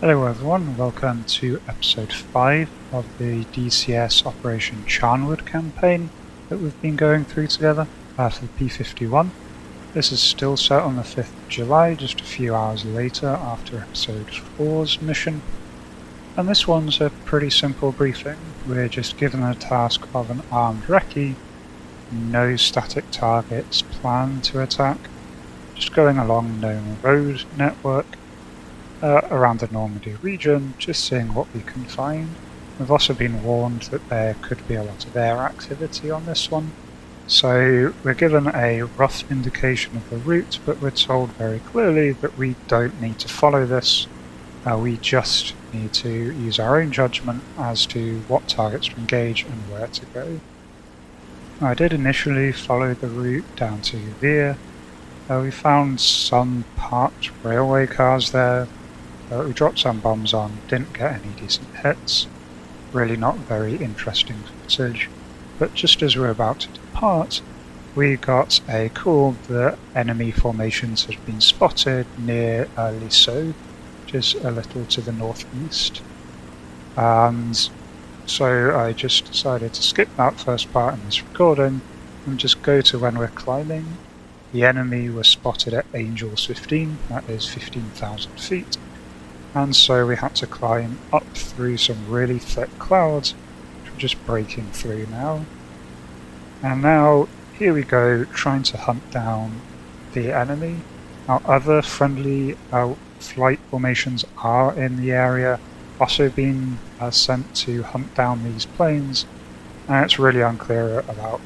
Hello everyone, welcome to episode 5 of the DCS Operation Charnwood campaign that we've been going through together for the P51. This is still set on the 5th of July, just a few hours later after episode 4's mission. And this one's a pretty simple briefing. We're just given the task of an armed recce, no static targets planned to attack, just going along known road network around the Normandy region, just seeing what we can find. We've also been warned that there could be a lot of air activity on this one, so we're given a rough indication of the route, but we're told very clearly that we don't need to follow this. We just need to use our own judgment as to what targets to engage and where to go. I did initially follow the route down to Veer. We found some parked railway cars there. We dropped some bombs on, didn't get any decent hits. Really not very interesting footage. But just as we're about to depart, we got a call that enemy formations had been spotted near Lisseau, which is a little to the northeast. And so I just decided to skip that first part in this recording and just go to when we're climbing. The enemy was spotted at Angels 15, that is 15,000 feet. And so we had to climb up through some really thick clouds, which we're just breaking through now. And now, here we go, trying to hunt down the enemy. Our other friendly flight formations are in the area, also being sent to hunt down these planes. And it's really unclear about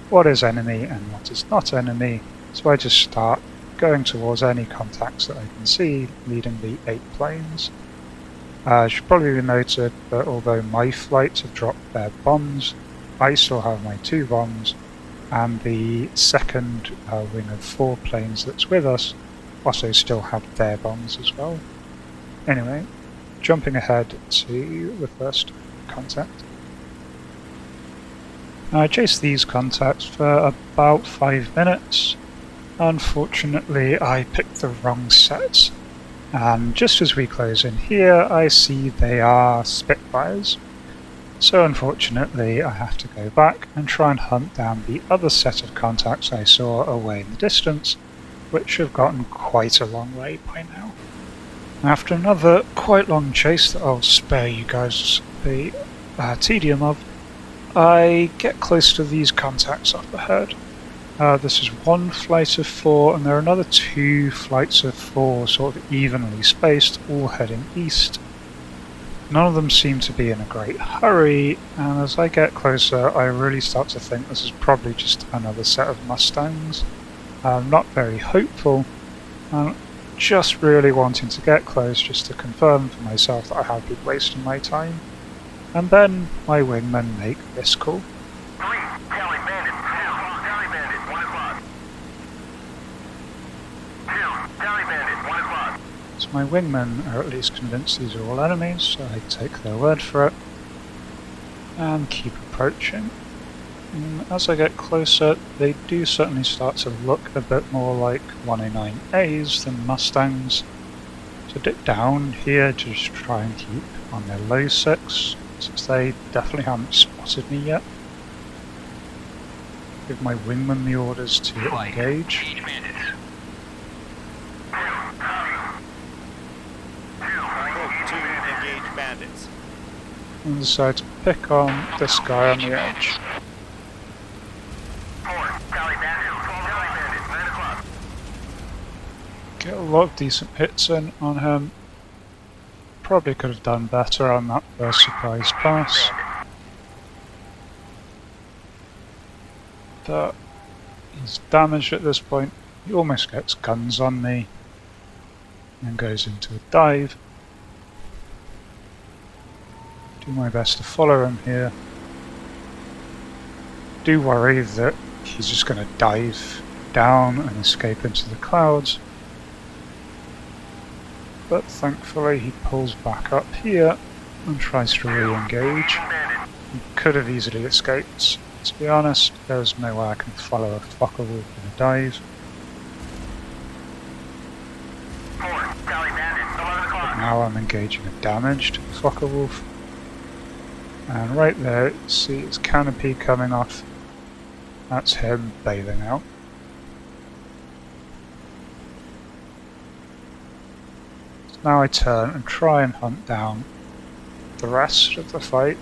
what is enemy and what is not enemy, so I just start going towards any contacts that I can see leading the 8 planes. It should probably be noted that although my flights have dropped their bombs, I still have my 2 bombs, and the second wing of 4 planes that's with us also still have their bombs as well. Anyway, jumping ahead to the first contact. I chased these contacts for about 5 minutes. Unfortunately, I picked the wrong set, and just as we close in here, I see they are Spitfires. So unfortunately, I have to go back and try and hunt down the other set of contacts I saw away in the distance, which have gotten quite a long way by now. After another quite long chase that I'll spare you guys the tedium of, I get close to these contacts up ahead. This is 1 flight of 4, and there are another 2 flights of 4 sort of evenly spaced, all heading east. None of them seem to be in a great hurry, and as I get closer I really start to think this is probably just another set of Mustangs. I'm not very hopeful, and just really wanting to get close just to confirm for myself that I have been wasting my time. And then my wingmen make this call. So my wingmen are at least convinced these are all enemies, so I take their word for it and keep approaching. And as I get closer, they do certainly start to look a bit more like 109As than Mustangs. So dip down here to just try and keep on their low 6, since they definitely haven't spotted me yet. Give my wingmen the orders to engage. And decide to pick on this guy on the edge. Get a lot of decent hits in on him. Probably could have done better on that first surprise pass. But he's damaged at this point. He almost gets guns on me and goes into a dive. Do my best to follow him here. Do worry that he's just going to dive down and escape into the clouds. But thankfully he pulls back up here and tries to re-engage. He could have easily escaped. To be honest, there's no way I can follow a Fokker Wolf in a dive. But now I'm engaging a damaged Focke-Wulf. And right there, you see his canopy coming off. That's him bailing out. So now I turn and try and hunt down the rest of the fight,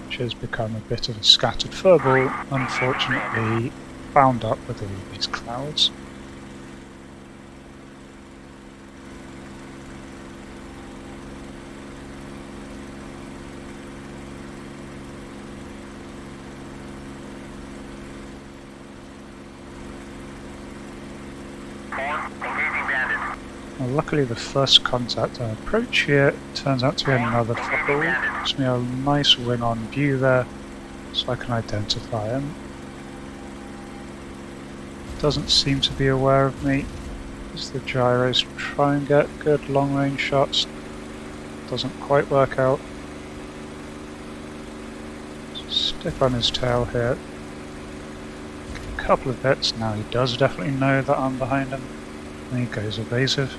which has become a bit of a scattered furball, unfortunately bound up with all these clouds. Well, luckily the first contact I approach here turns out to be another Focke-Wulf. Gives me a nice wing-on view there, so I can identify him. Doesn't seem to be aware of me. Use the gyros to try and get good long-range shots. Doesn't quite work out. Stick on his tail here. A couple of hits. Now he does definitely know that I'm behind him. And he goes evasive.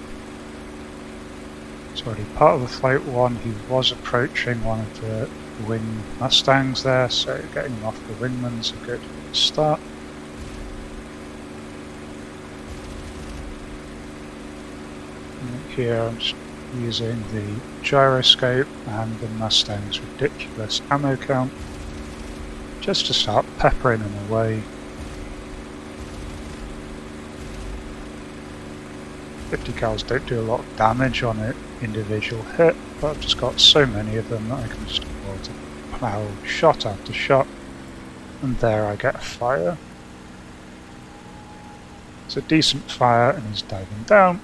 It's already part of the flight one. He was approaching one of the wing Mustangs there, so getting him off the wingman's a good start. And here I'm just using the gyroscope and the Mustang's ridiculous ammo count just to start peppering him away. 50 cals don't do a lot of damage on an individual hit, but I've just got so many of them that I can just afford to plough shot after shot, and there I get a fire. It's a decent fire and he's diving down,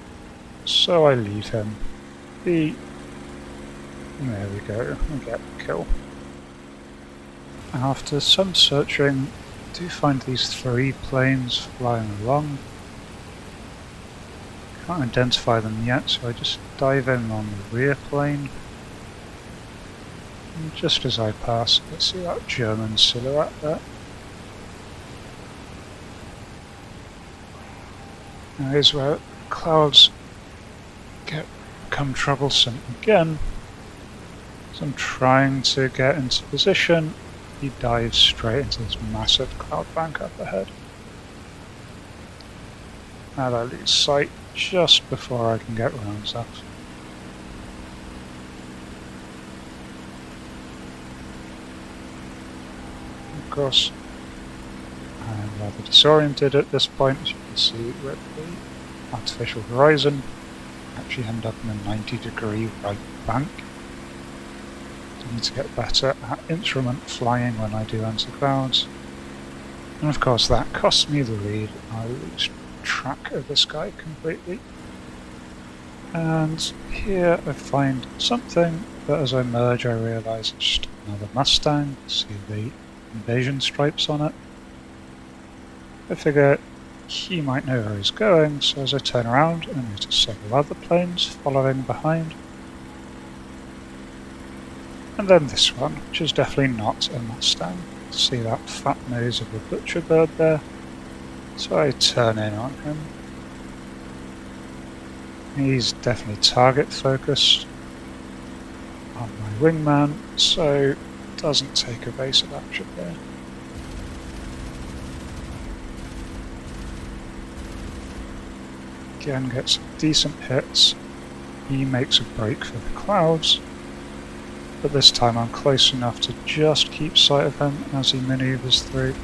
so I leave him be. And there we go, I get the kill. After some searching, I do find these 3 planes flying along. Can't identify them yet, so I just dive in on the rear plane. And just as I pass, I see that German silhouette there. Now here's where clouds become troublesome again. So I'm trying to get into position. He dives straight into this massive cloud bank up ahead. And I lose sight just before I can get rounds off. Of course, I'm rather disoriented at this point, as you can see with the artificial horizon. I actually end up in a 90-degree right bank. I need to get better at instrument flying when I do enter clouds. And of course that costs me the lead. I lose track of this guy completely. And here I find something, but as I merge I realise it's just another Mustang. See the invasion stripes on it. I figure he might know where he's going, so as I turn around I notice several other planes following behind. And then this one, which is definitely not a Mustang. See that fat nose of a butcher bird there? So I turn in on him. He's definitely target focused on my wingman, so doesn't take evasive action there. Again gets some decent hits. He makes a break for the clouds, but this time I'm close enough to just keep sight of him as he manoeuvres through.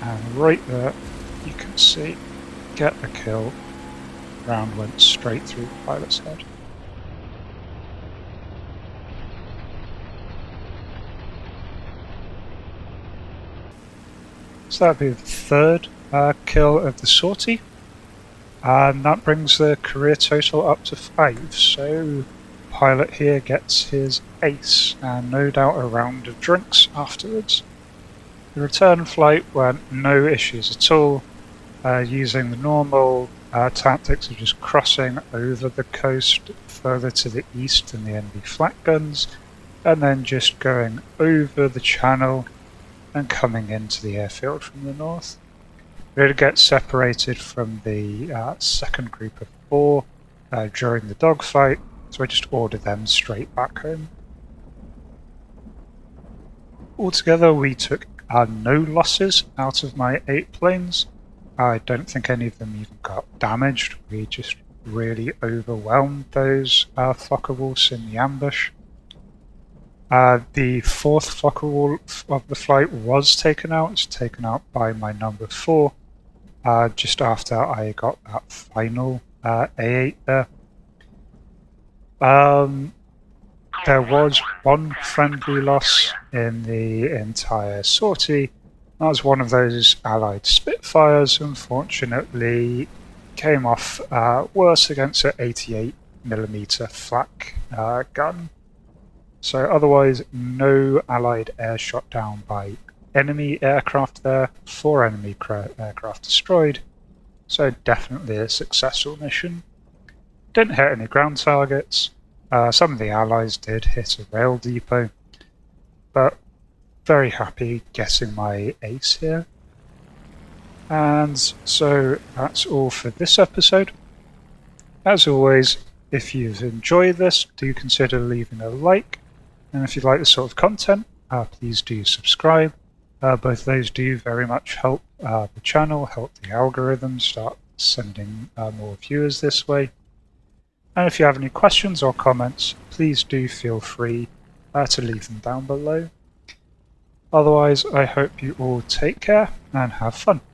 And right there, you can see, get the kill. Round went straight through the pilot's head. So that'd be the third kill of the sortie, and that brings the career total up to 5. So pilot here gets his ace, and no doubt a round of drinks afterwards. The return flight went no issues at all, using the normal tactics of just crossing over the coast further to the east than the enemy flak guns, and then just going over the channel and coming into the airfield from the north. We did get separated from the second group of 4 during the dogfight, so I just ordered them straight back home. Altogether, we took no losses out of my 8 planes. I don't think any of them even got damaged. We just really overwhelmed those Focke-Wulfs in the ambush. The 4th Focke-Wulf of the flight was taken out. It's taken out by my number 4, just after I got that final A8 there. There was one friendly loss in the entire sortie. That was one of those Allied Spitfires, unfortunately came off worse against an 88mm flak gun. So otherwise, no Allied air shot down by enemy aircraft there, 4 enemy aircraft destroyed. So definitely a successful mission. Didn't hit any ground targets. Some of the Allies did hit a rail depot, but very happy getting my ace here. And so that's all for this episode. As always, if you've enjoyed this, do consider leaving a like, and if you like this sort of content, please do subscribe. Both those do very much help the channel, help the algorithm start sending more viewers this way. And if you have any questions or comments, please do feel free to leave them down below. Otherwise, I hope you all take care and have fun.